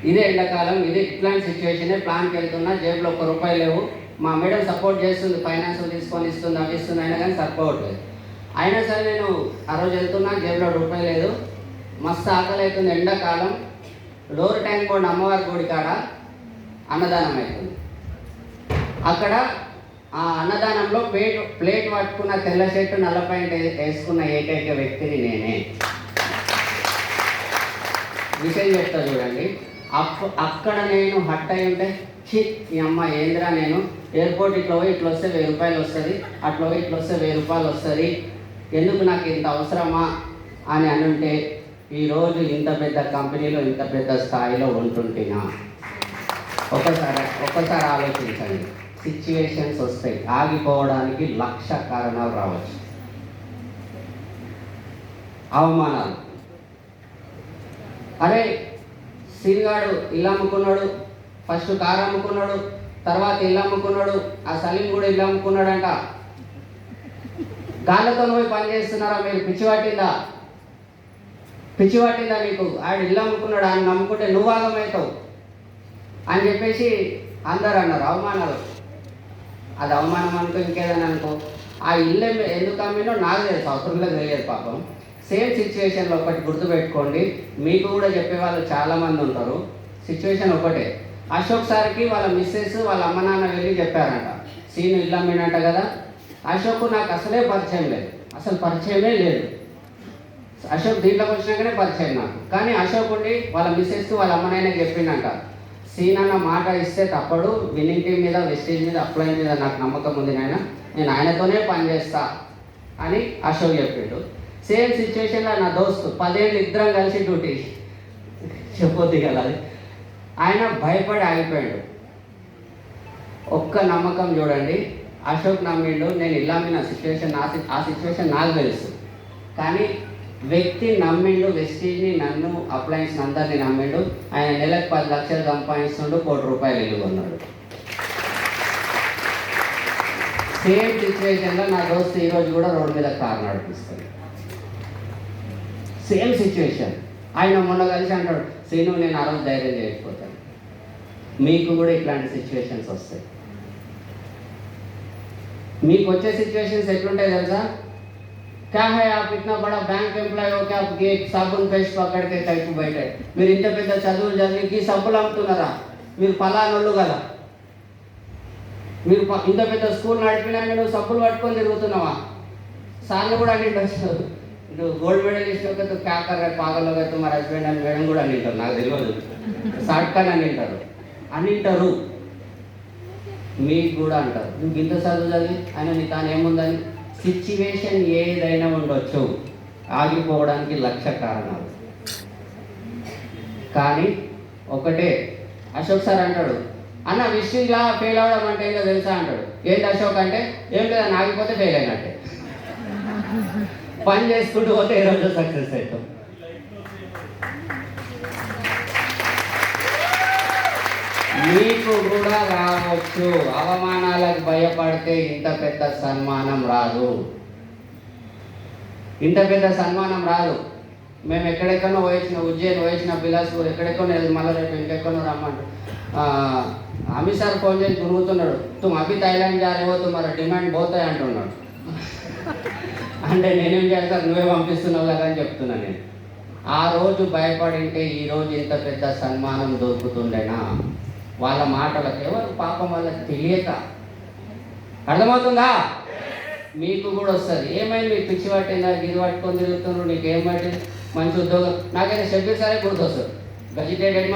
ఇదే ఎండాకాలం, ఇది ఇట్లాంటి సిచ్యువేషనే. ప్లాన్కి వెళ్తున్నా, జేబులో ₹1 లేవు. మా మేడం సపోర్ట్ చేస్తుంది, ఫైనాన్స్ తీసుకొని ఇస్తుంది, అవి ఇస్తుంది, అయినా కానీ సరిపోవట్లేదు. అయినా సరే నేను ఆ రోజు వెళ్తున్నా, జేబులో ₹1 లేదు. మస్తు ఆకలి అవుతుంది, ఎండాకాలం. లోర్ ట్యాంక్ బోర్డ్ అమ్మవారి గుడి కాడ అన్నదానం అవుతుంది. అక్కడ ఆ అన్నదానంలో ప్లేట్ పట్టుకున్న తెల్ల షర్టు నల్ల ప్యాంట్ వేసుకున్న ఏకైక వ్యక్తిని నేనే. విషయం చెప్తా చూడండి. అక్కడ నేను హట్ అయి ఉంటే, ఈ అమ్మ ఏంద్రా, నేను ఎయిర్పోర్ట్ ఇట్లా పోయి ఇట్లా వస్తే ₹1000 వస్తుంది, అట్లా పోయి ఇట్లా వస్తే ₹1000 వస్తుంది, ఎందుకు నాకు ఇంత అవసరమా అని అనుంటే ఈరోజు ఇంత పెద్ద కంపెనీలో ఇంత పెద్ద స్థాయిలో ఉంటుంటేనా? ఒక్కసారి ఆలోచించండి. సిచ్యువేషన్స్ వస్తాయి, ఆగిపోవడానికి 1,00,000 కారణాలు రావచ్చు. అవమానాలు. అరే సీన్గాడు ఇల్లు అమ్ముకున్నాడు, ఫస్ట్ కారు అమ్ముకున్నాడు, తర్వాత ఇల్లు అమ్ముకున్నాడు, ఆ సలీం కూడా ఇల్లు అమ్ముకున్నాడంట. గాళ్ళతో పోయి పని చేస్తున్నారా మీరు? పిచ్చి పట్టిందా మీకు? ఆడు ఇల్లు అమ్ముకున్నాడు, ఆయన నమ్ముకుంటే నువ్వు ఆగమవుతావు అని చెప్పేసి అందరు అన్నారు. అవమానాలు. అది అవమానం అనుకో, ఇంకేదని అనుకో. ఆ ఇల్లు ఎందుకు అమ్మినో నాకు తెలుసు, అవసరంలో తెలియదు పాపం. సేమ్ సిచ్యువేషన్లో ఒకటి గుర్తుపెట్టుకోండి, మీకు కూడా చెప్పేవాళ్ళు చాలామంది ఉంటారు. సిచ్యువేషన్ ఒకటే. అశోక్ సార్కి వాళ్ళ మిస్సెస్ వాళ్ళ అమ్మ నాన్న వెళ్ళి చెప్పారంట, సీను ఇల్లు అమ్మినంట కదా. అశోక్ నాకు అసలే పరిచయం లేదు, అసలు పరిచయమే లేదు. అశోక్ దీంట్లోకి వచ్చినాకనే పరిచయం నాకు. కానీ అశోక్ ఉండి వాళ్ళ మిస్సెస్ వాళ్ళ అమ్మనైనా చెప్పిందంట, సీన్ అన్న మాట ఇస్తే తప్పడు, విన్నింగ్ టీం మీద, వెస్టేజ్ మీద, అప్లై మీద నాకు నమ్మకం ఉంది నాయన, నేను ఆయనతోనే పనిచేస్తా అని అశోక్ చెప్పిండు. సేమ్ సిచ్యువేషన్లో నా దోస్తు 10 ఏళ్ళు ఇద్దరం కలిసి డ్యూటీ చెప్పొద్దు కదా, అది ఆయన భయపడి ఆగిపోయాడు. ఒక్క నమ్మకం చూడండి, అశోక్ నమ్మిండు. నేను ఇలా నా సిచ్యువేషన్, ఆ సిచ్యువేషన్ నాకు తెలుసు. కానీ వ్యక్తి నమ్మిండు, వెస్టీజ్ని, నన్ను, అప్లయన్స్ అందరినీ నమ్మిండు. ఆయన నెలకు 10 లక్షలు సంపాదిస్తుండు, ₹1,00,000 ఇల్లు కొన్నాడు. సేమ్ సిచ్యువేషన్లో నా దోస్తు ఈరోజు కూడా రోడ్డు మీద కారు నడిపిస్తుంది. Same situation. ఆయన మొన్న కలిసి అంటాడు, సీను నేను ఆ రోజు ధైర్యం చేయకపోతాను. మీకు కూడా ఇట్లాంటి సిచ్యువేషన్స్ వస్తాయి. మీకు వచ్చే సిచ్యువేషన్స్ ఎట్లుంటాయి తెలుసా? क्या है आप इतना बड़ा बैंक एम्प्लॉय हो कि आप एक साबुन पेस्ट पकड़ के కైపు బయట మీరు ఇంత పెద్ద చదువులు చదివి సబ్బులు అమ్ముతున్నారా? మీరు పలానోళ్ళు కదా, మీరు ఇంత పెద్ద స్కూల్ నడిపినా నేను సబ్బులు పట్టుకొని తిరుగుతున్నావా? సార్లు కూడా అనింటారు, గోల్డ్ మెడలిస్ట్ ఒక క్యా కర్రే పాగల్లో అయితే మా హస్బెండ్ అని మేడం కూడా అనింటారు, నాకు తెలియదు, షార్ట్కట్ అనింటారు. మీకు కూడా అంటారు, నువ్వు ఇంత చదువు చదివి ఆయన నీ తాను ఏముందని. సిచ్యువేషన్ ఏదైనా ఉండొచ్చు, ఆగిపోవడానికి 1,00,000 కారణాలు. కానీ ఒకటే, అశోక్ సార్ అంటాడు, అన్న విషయంలా ఫెయిల్ అవ్వడం అంటే ఏంటో తెలుసా అంటాడు. ఏంటి అశోక్ అంటే, ఏం లేదని ఆగిపోతే ఫెయిల్ అయినట్టే. పని చేసుకుంటూ పోతే ఏ రోజు సక్సెస్ అవుతాం. మీకు కూడా రావచ్చు. అవమానాలకు భయపడితే ఇంత పెద్ద సన్మానం రాదు, ఇంత పెద్ద సన్మానం రాదు. మేము ఎక్కడెక్కడో పోయించిన, ఉజ్జయిన్ పోయించిన, బిలాస్పూర్ ఎక్కడెక్కడో, మళ్ళీ రేపు ఇంకెక్కడో రమ్మంటు. అమిత్ సార్ ఫోన్ చేసి గురుగుతున్నాడు, తుమ్ అభి థాయిలాండ్ जा रहे हो तुम्हारा డిమాండ్ పోతాయి అంటున్నాడు. అంటే నేనేం చేస్తాను, నువ్వే పంపిస్తున్నావు కదా అని చెప్తున్నా నేను. ఆ రోజు భయపడింటే ఈరోజు ఇంత పెద్ద సన్మానం దొరుకుతుండేనా? వాళ్ళ మాటలకు ఎవరు పాపం వాళ్ళకి తెలియక. అర్థమవుతుందా? మీకు కూడా వస్తుంది. ఏమైంది, మీకు పిచ్చి పట్టిందా, గిరి పట్టుకొని తిరుగుతున్నారు, నీకు ఏం పట్టింది, మంచి ఉద్యోగం. నాకైతే షబ్బీర్ సారే గుర్తొస్తుంది, వెజిటేరియన్